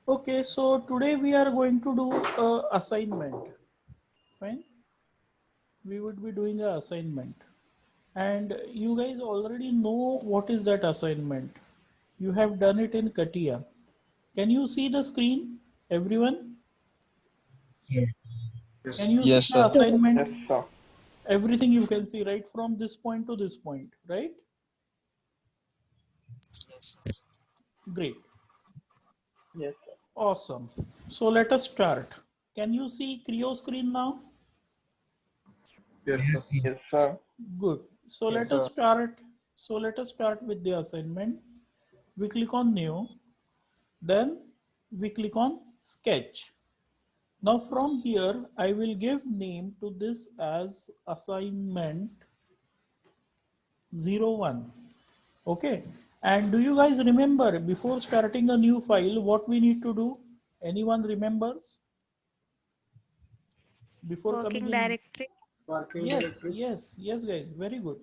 Okay, so today we are going to do a assignment. Fine. We would be doing a assignment. And you guys already know what is that assignment. You have done it in Katia. Can you see the screen, everyone? Can you see Yes, the sir. assignment? Yes, sir. Everything you can see right from this point to this point, right? Great. Yes, sir. Awesome. So let us start. Can you see Creo screen now? Yes, sir. Yes, sir. Good. So Yes, let us sir. start. So let us start with the assignment. We click on new, then we click on sketch. Now from here, I will give name to this as assignment 01. Okay. And do you guys remember before starting a new file, what we need to do? Anyone remembers? Before coming Working in, directory. Working yes, directory. yes, guys, very good.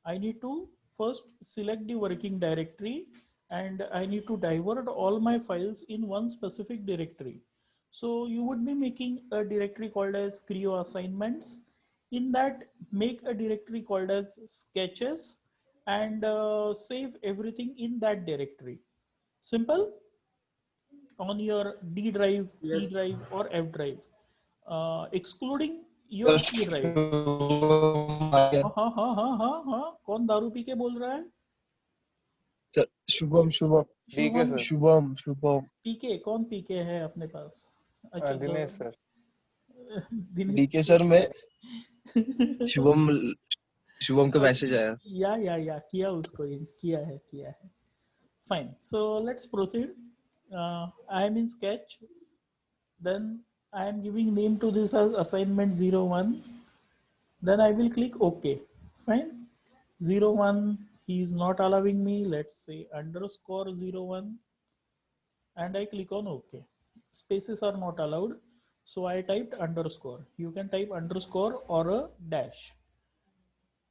I need to first select the working directory and I need to divert all my files in one specific directory. So you would be making a directory called as Creo assignments. In that, make a directory called as sketches and save everything in that directory. Simple on your D drive, E Yes. drive, or F drive, excluding Sir, your C drive. हाँ हाँ हाँ हाँ हाँ हाँ कौन दारू P के बोल रहा है? Shubham, Shubham, DK Shubham sir. Shubham. पीके कौन पीके है अपने पास? अच्छा तो Dinesh sir. Dinesh DK PK sir में है। शुभम शुभम का मैसेज आया. या किया उसको किया है fine so let's proceed I am in sketch then I am giving name to this as assignment 01. Then I will click OK. Fine. 01 he is not allowing me. Let's say underscore 01 and I click on OK. Spaces are not allowed. So I typed underscore. You can type underscore or a dash.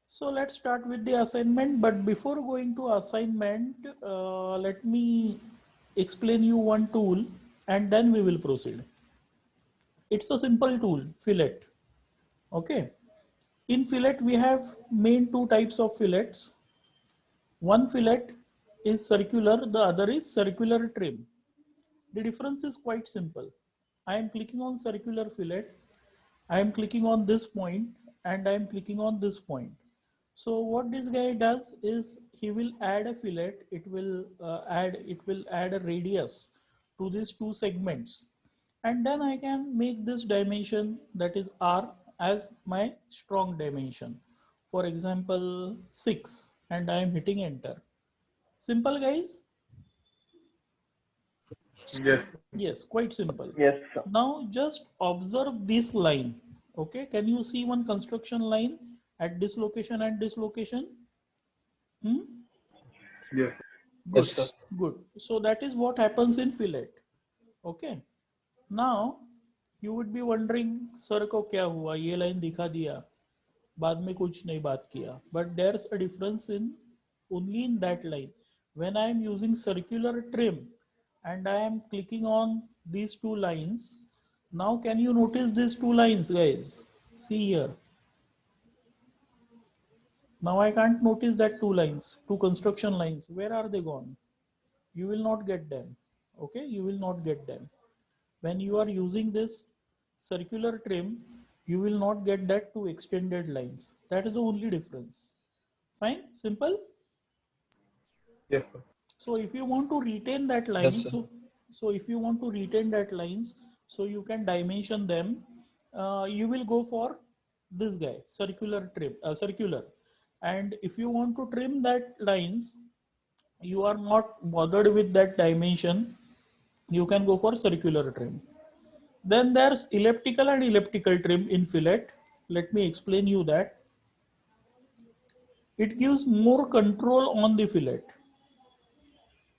So let's start with the assignment. But before going to assignment, let me explain you one tool and then we will proceed. It's a simple tool, fillet. Okay. In fillet, we have main two types of fillets. One fillet is circular, the other is circular trim. The difference is quite simple. I am clicking on circular fillet. I am clicking on this point and I am clicking on this point. So what this guy does is he will add a fillet. It will add a radius to these two segments, and then I can make this dimension, that is R, as my strong dimension. For example, 6, and I am hitting enter. Simple, guys. Yes. Yes, quite simple. Yes, sir. Now just observe this line. Okay, can you see one construction line at this location and this location? Hmm? Yes. Good, Yes, Yes, sir. good. So that is what happens in fillet. Okay. Now you would be wondering, sir को क्या हुआ? ये line दिखा दिया, बाद में कुछ नहीं बात किया. But there's a difference in only in that line. When I am using circular trim and I am clicking on these two lines, now can you notice these two lines, guys? See here. Now I can't notice that two lines, two construction lines. Where are they gone? You will not get them. Okay, you will not get them. When you are using this circular trim, you will not get that two extended lines. That is the only difference. Fine, simple. Yes, sir. So if you want to retain that yes, line, sir. so if you want to retain that lines, so you can dimension them. You will go for this guy, circular. And if you want to trim that lines, you are not bothered with that dimension, you can go for circular trim. Then there's elliptical and elliptical trim in fillet. Let me explain you that. It gives more control on the fillet.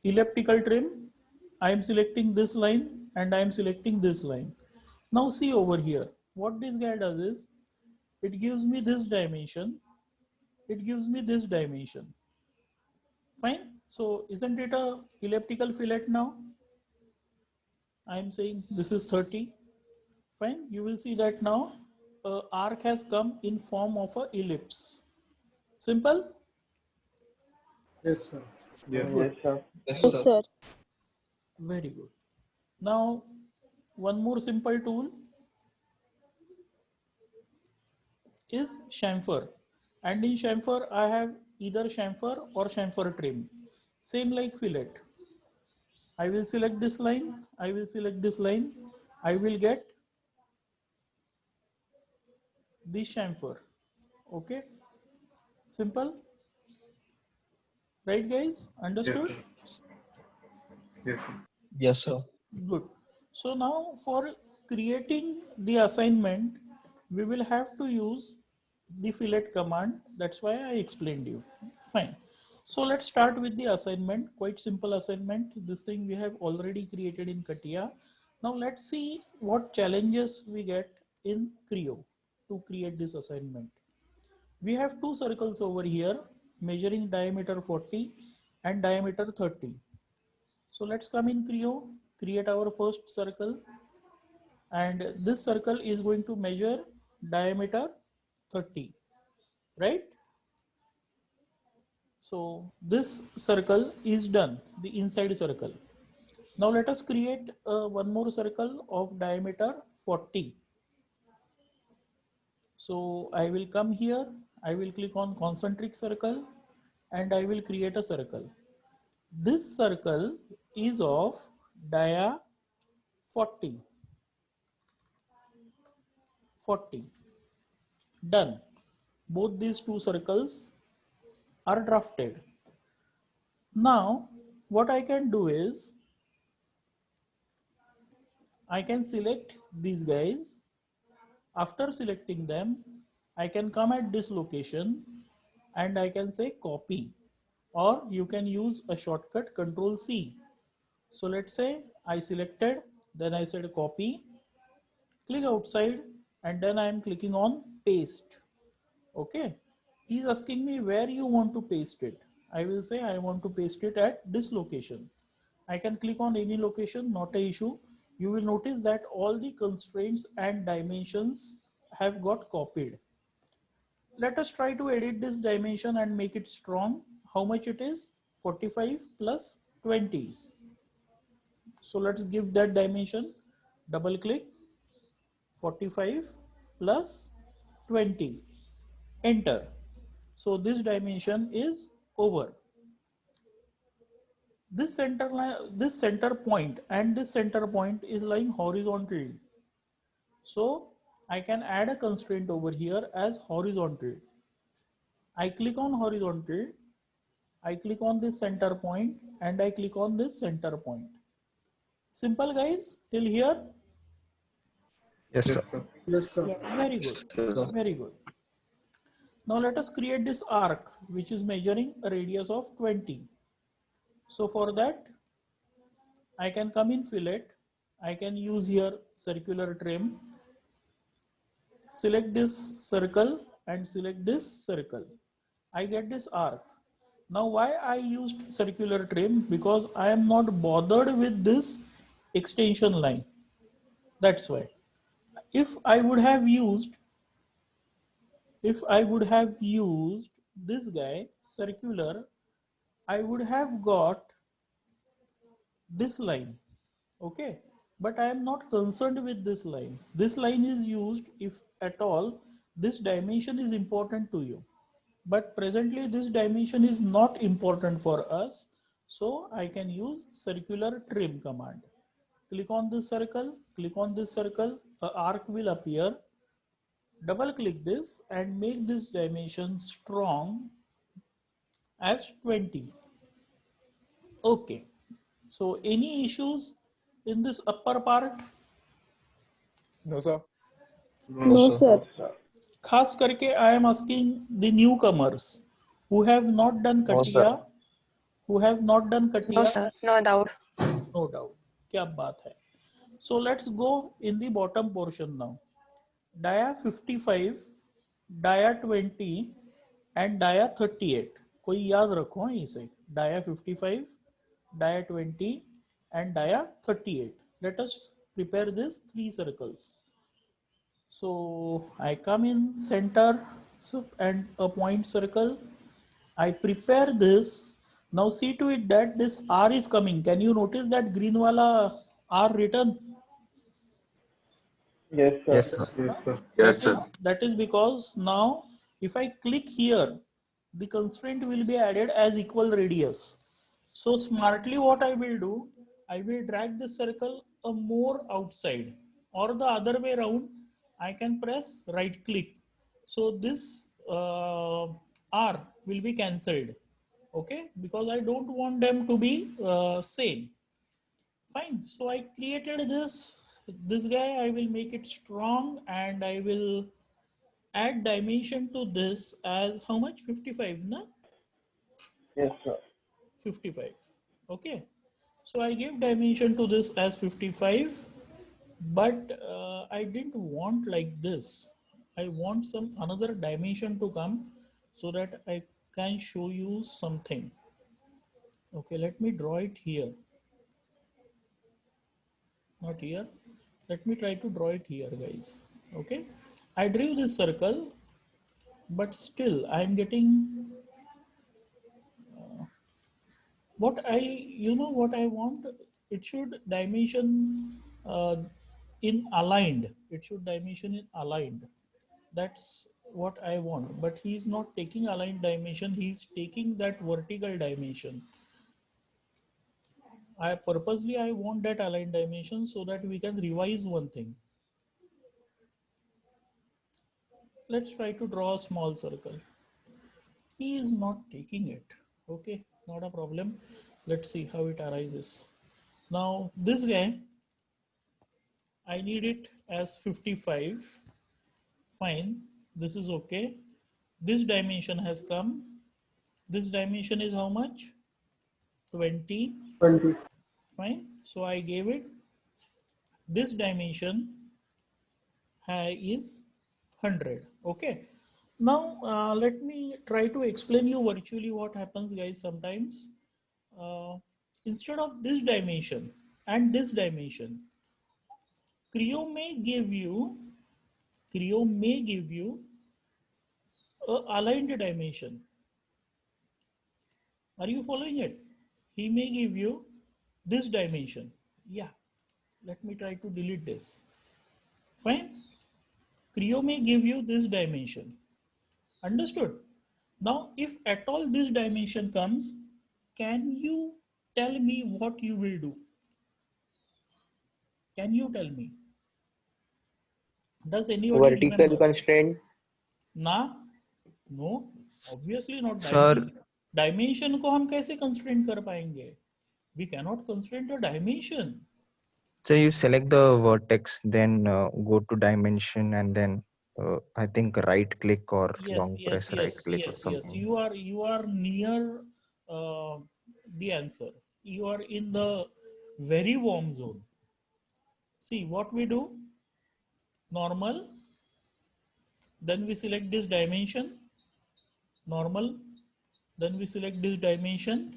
Elliptical trim, I am selecting this line and I am selecting this line. Now see over here, what this guy does is, it gives me this dimension, it gives me this dimension. Fine. So isn't it a elliptical fillet now? I'm saying this is 30. Fine. You will see that now arc has come in form of a ellipse. Simple. Yes, sir. Yes. Yes, sir. Yes, Yes, sir. sir. Very good. Now one more simple tool is chamfer, and in chamfer I have either chamfer or chamfer trim, same like fillet. I will select this line, I will select this line, I will get this chamfer. Okay, simple, right guys? Yes, Understood? sir. Yes, sir. Yes, sir. Good. So now for creating the assignment, we will have to use the fillet command. That's why I explained you. Fine. So let's start with the assignment. Quite simple assignment. This thing we have already created in CATIA. Now let's see what challenges we get in Creo to create this assignment. We have two circles over here measuring diameter 40 and diameter 30. So let's come in Creo, create our first circle, and this circle is going to measure diameter 30, right? So this circle is done, the inside circle. Now let us create one more circle of diameter 40. So I will come here, I will click on concentric circle and I will create a circle. This circle is of dia 40. 40. Done. Both these two circles are drafted. Now, what I can do is, I can select these guys. After selecting them, I can come at this location and I can say copy, or you can use a shortcut Control C. So let's say I selected, then I said copy, click outside, and then I am clicking on paste. Okay, he's asking me where you want to paste it. I will say I want to paste it at this location. I can click on any location, not a issue. You will notice that all the constraints and dimensions have got copied. Let us try to edit this dimension and make it strong. How much it is? 45 plus 20. So let's give that dimension, double click, 45 plus 20, enter. So this dimension is over. This center line, this center point and this center point is lying horizontally. So I can add a constraint over here as horizontal. I click on horizontal, I click on this center point and I click on this center point. Simple guys, till here? Yes, Yes, sir. sir. Yes, sir. Very good, very good. Now let us create this arc which is measuring a radius of 20. So for that, I can come in fillet, I can use here circular trim, select this circle and select this circle. I get this arc. Now why I used circular trim? Because I am not bothered with this extension line. That's why. If I would have used, this guy circular, I would have got this line. Okay, but I am not concerned with this line. This line is used if at all this dimension is important to you, but presently this dimension is not important for us, so I can use circular trim command. Click on this circle, click on this circle, a arc will appear. Double click this and make this dimension strong as 20. Okay, so any issues in this upper part? No, sir. No, No, sir. sir. खास करके I am asking the newcomers who have not done No, sir. CATIA, No, sir. No doubt. no doubt. क्या बात है? So let's go in the bottom portion now. Dia 55, dia 20 and dia 38. कोई याद रखो इसे. Dia 55, dia 20 and dia 38. let us prepare this 3 circles. So I come in center and a point circle. I prepare this. Now see to it that this R is coming. Can you notice that green wala R written? Yes, sir. Yes, sir. Yes, sir. That is because now if I click here, the constraint will be added as equal radius. So smartly what I will do, I will drag this circle a more outside, or the other way around, I can press right click. So this R will be cancelled. Okay, because I don't want them to be same. Fine. So I created this guy. I will make it strong, and I will add dimension to this as how much? 55, na? Yes, sir. 55. Okay. So I gave dimension to this as 55, but I didn't want like this. I want some another dimension to come so that I can show you something. Okay, let me draw it here. Not here. Let me try to draw it here, guys. Okay. I drew this circle, but still I'm getting what what I want. It should dimension in aligned. It should dimension in aligned. That's what I want. But he's not taking aligned dimension. He's taking that vertical dimension. I want that aligned dimension so that we can revise one thing. Let's try to draw a small circle. He is not taking it. Okay, not a problem. Let's see how it arises. Now this guy, I need it as 55. Fine, this is okay. This dimension has come. This dimension is how much? 20. 20. Fine, so I gave it. This dimension is 100. Okay. Now let me try to explain you virtually what happens, guys. Sometimes instead of this dimension and this dimension, Creo may give you a aligned dimension. Are you following it? He may give you this dimension. Yeah, let me try to delete this. Fine. Creo may give you this dimension. Understood? Now, if at all this dimension comes, can you tell me what you will do? Can you tell me? Does anybody Vertical remember? constraint. Nah, no, obviously not. Sir, Dimension को हम कैसे constrain कर पाएंगे? We cannot constrain the dimension. so you select the vertex, then go to dimension, and then I think right click or long press right click or something. You are near the answer. You are in the very warm zone. See what we do. Normal. Then we select this dimension. Normal. Then we select this dimension.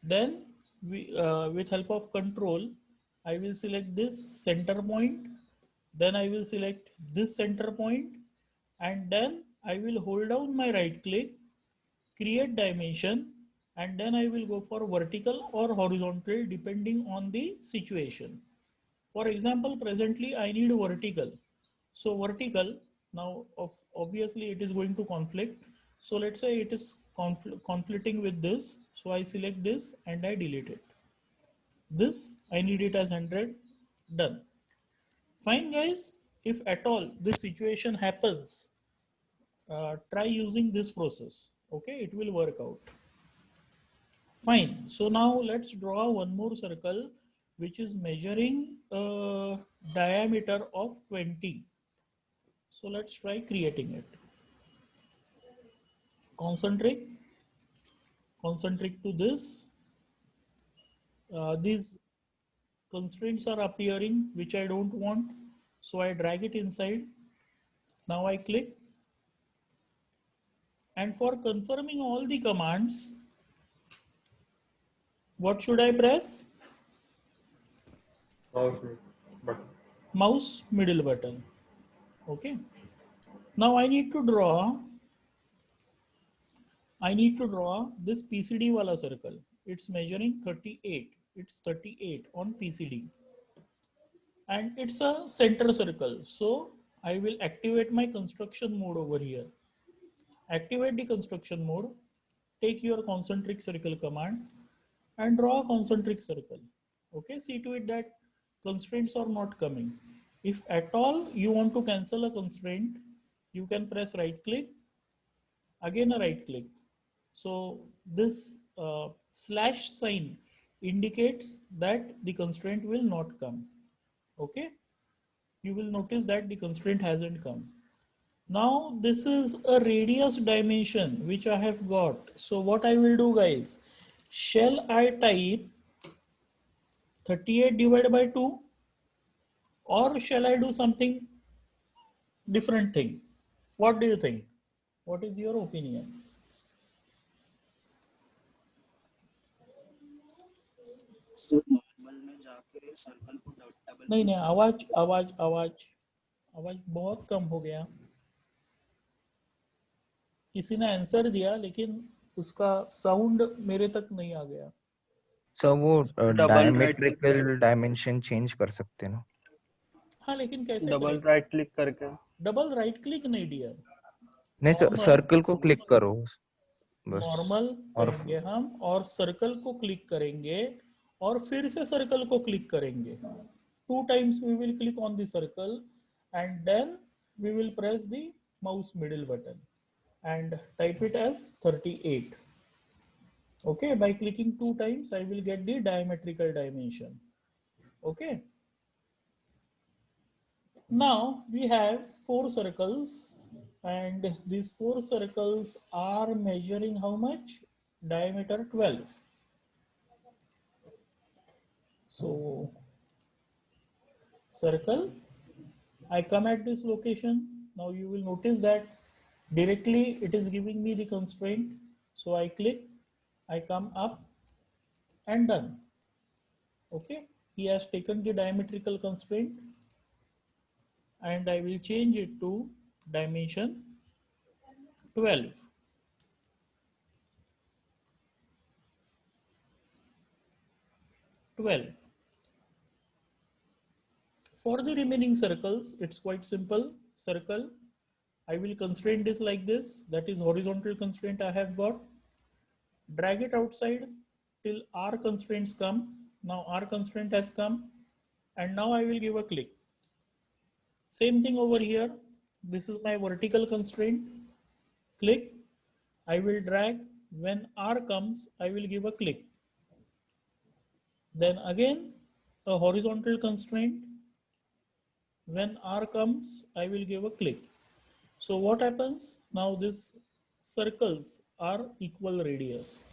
Then we with help of control, I will select this center point. Then I will select this center point, and then I will hold down my right click, create dimension, and then I will go for vertical or horizontal depending on the situation. For example, presently I need vertical. So vertical, now obviously it is going to conflict. So let's say it is conflicting with this. So I select this and I delete it. This, I need it as 100, done. Fine guys, if at all this situation happens, try using this process. Okay, it will work out. Fine, so now let's draw one more circle which is measuring a diameter of 20. So let's try creating it. Concentric to this. These constraints are appearing which I don't want. So I drag it inside. Now I click. And for confirming all the commands, what should I press? Mouse button. Mouse middle button. Okay. Now I need to draw this PCD wala circle. It's measuring 38. It's 38 on PCD. And it's a center circle. So I will activate my construction mode over here. Activate the construction mode. Take your concentric circle command and draw a concentric circle. Okay, see to it that constraints are not coming. If at all you want to cancel a constraint, you can press right click, again a right click. So this slash sign indicates that the constraint will not come. Okay, you will notice that the constraint hasn't come. Now this is a radius dimension which I have got. So what I will do, guys, shall I type 38 divided by 2, or shall I do something different thing? What do you think? What is your opinion? नहीं नहीं, आवाज आवाज आवाज आवाज बहुत कम हो गया. किसी ने आंसर दिया लेकिन उसका साउंड मेरे तक नहीं आ गया. सर वो डायमेट्रिकल डायमेंशन चेंज कर सकते हैं ना? हाँ, लेकिन कैसे डबल राइट क्लिक करके. डबल राइट क्लिक नहीं डियर. नहीं, सर्कल को क्लिक करो बस. नॉर्मल करेंगे हम और सर्कल को क्लिक करेंगे और फिर से सर्कल को क्लिक करेंगे. 2 times we will click on the circle and then we will press the mouse middle button and type it as 38. Okay, by clicking 2 times I will get the diametrical dimension. Okay, now we have 4 circles and these 4 circles are measuring how much? Diameter 12. So circle, I come at this location. Now you will notice that directly it is giving me the constraint. So I click, I come up and done. Okay, he has taken the diametrical constraint and I will change it to dimension 12. For the remaining circles, it's quite simple. Circle, I will constrain this like this. That is horizontal constraint I have got. Drag it outside till R constraints come. Now R constraint has come and now I will give a click. Same thing over here. This is my vertical constraint. Click. I will drag. When R comes, I will give a click. Then again a horizontal constraint. When R comes, I will give a click. So what happens? Now these circles are equal radius.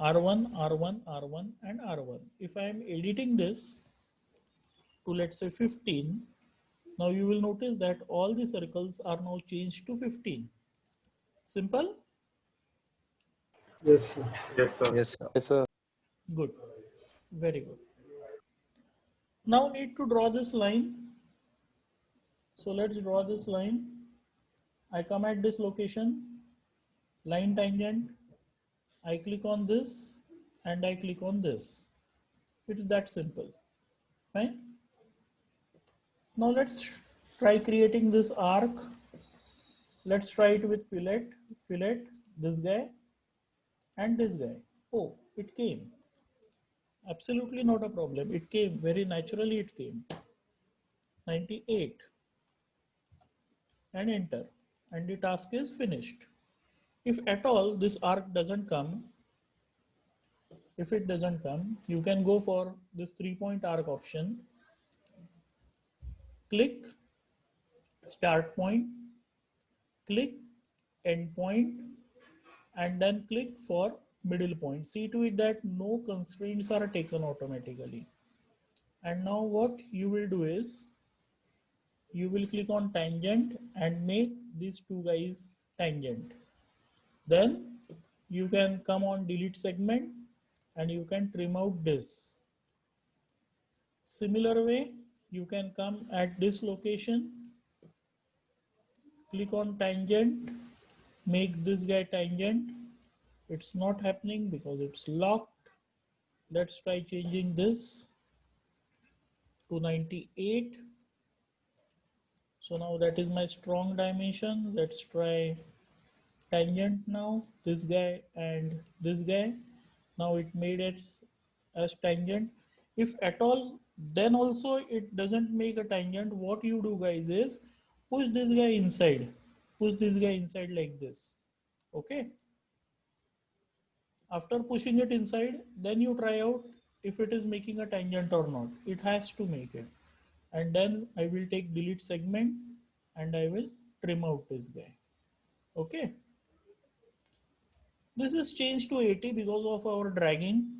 R1, R1, R1 and R1. If I am editing this to, let's say, 15, now you will notice that all the circles are now changed to 15. Simple? Yes, sir. Yes, sir. Yes, sir. Yes, sir. Good. Very good. Now need to draw this line. So let's draw this line. I come at this location, line tangent. I click on this and I click on this. It's that simple. Fine. Now let's try creating this arc. Let's try it with fillet, this guy and this guy. Oh, it came. Absolutely not a problem. It came very naturally. It came. 98 and enter. And the task is finished. If at all this arc doesn't come, if it doesn't come, you can go for this 3-point arc option. Click start point, click end point, and then click for middle point. See to it that no constraints are taken automatically. And now what you will do is you will click on tangent and make these two guys tangent. Then you can come on delete segment and you can trim out this. Similar way, you can come at this location, click on tangent, make this guy tangent. It's not happening because it's locked. Let's try changing this to 98. So now that is my strong dimension. Let's try tangent now, this guy and this guy. Now it made it as tangent. If at all, then also it doesn't make a tangent. What you do, guys, is push this guy inside. Push this guy inside like this. Okay. After pushing it inside, then you try out if it is making a tangent or not. It has to make it. And then I will take delete segment and I will trim out this guy. Okay. This is changed to 80 because of our dragging.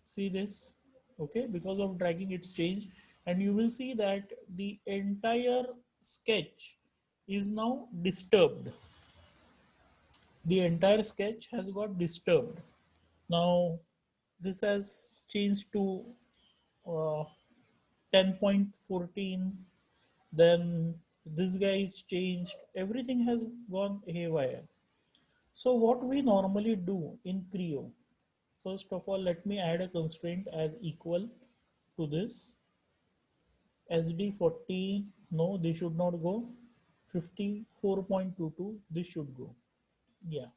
See this? Okay, because of dragging it's changed, and you will see that the entire sketch is now disturbed. The entire sketch has got disturbed. Now this has changed to 10.14. Then this guy is changed. Everything has gone haywire. So what we normally do in Creo, first of all, let me add a constraint as equal to this. SD40, no, this should not go. 54.22, this should go. Yeah.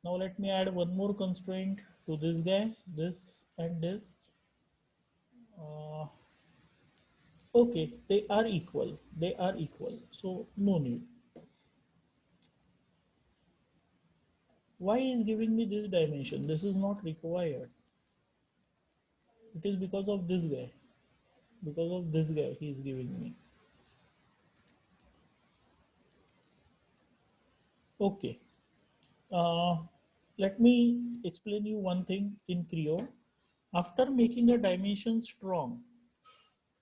Now let me add one more constraint to this guy, this and this. Okay, they are equal. They are equal. So no need. Why is giving me this dimension? This is not required. It is because of this guy. Because of this guy he is giving me. Okay. Let me explain you one thing in Creo. After making a dimension strong,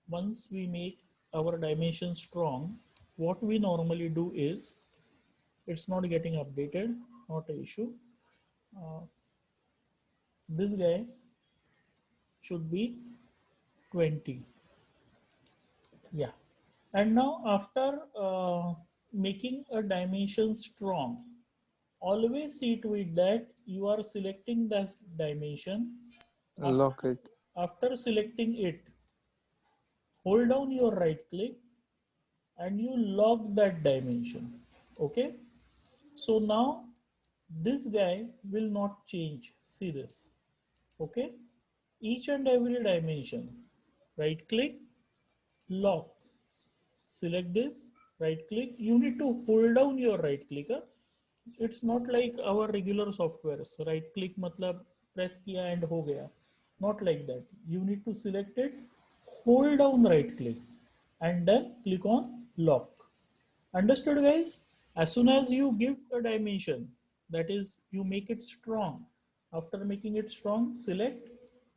once we make our dimension strong, what we normally do is, it's not getting updated, not an issue. This guy should be 20. Yeah. And now after making a dimension strong, always see to it that you are selecting that dimension. Lock it. After selecting it, hold down your right click and you lock that dimension. Okay. So now this guy will not change. See this. Okay. Each and every dimension, right click, lock. Select this, right click. You need to hold down your right click. It's not like our regular software. So right click matlab press kiya and ho gaya. Not like that. You need to select it, hold down right click and then click on lock. Understood, guys? As soon as you give a dimension, that is you make it strong. After making it strong, select,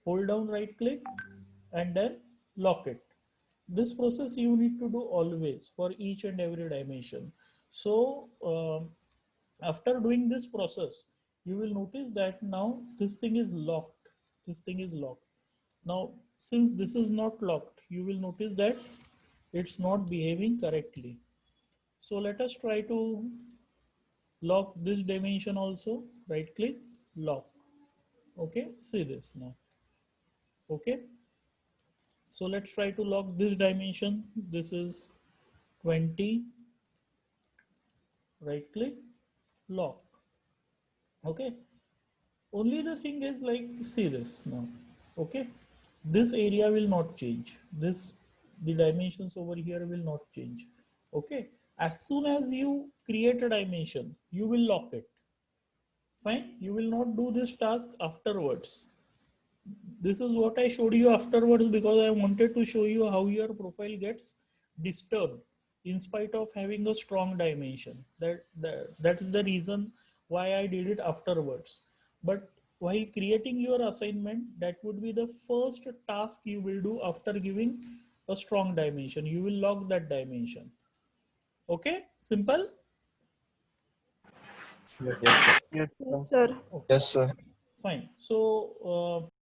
hold down right click and then lock it. This process you need to do always for each and every dimension. So after doing this process, you will notice that now this thing is locked. This thing is locked. Now, since this is not locked, you will notice that it's not behaving correctly. So let us try to lock this dimension also. Right click, lock. Okay, see this now. Okay. So let's try to lock this dimension. This is 20. Right click, lock. Okay. Only the thing is like, see this now. Okay. This area will not change. The dimensions over here will not change. Okay. As soon as you create a dimension, you will lock it. Fine. You will not do this task afterwards. This is what I showed you afterwards because I wanted to show you how your profile gets disturbed in spite of having a strong dimension. That is the reason why I did it afterwards. But while creating your assignment, that would be the first task you will do after giving a strong dimension. You will lock that dimension. Okay, simple. Yes, sir. Yes, sir. Okay. Yes, sir. Fine. So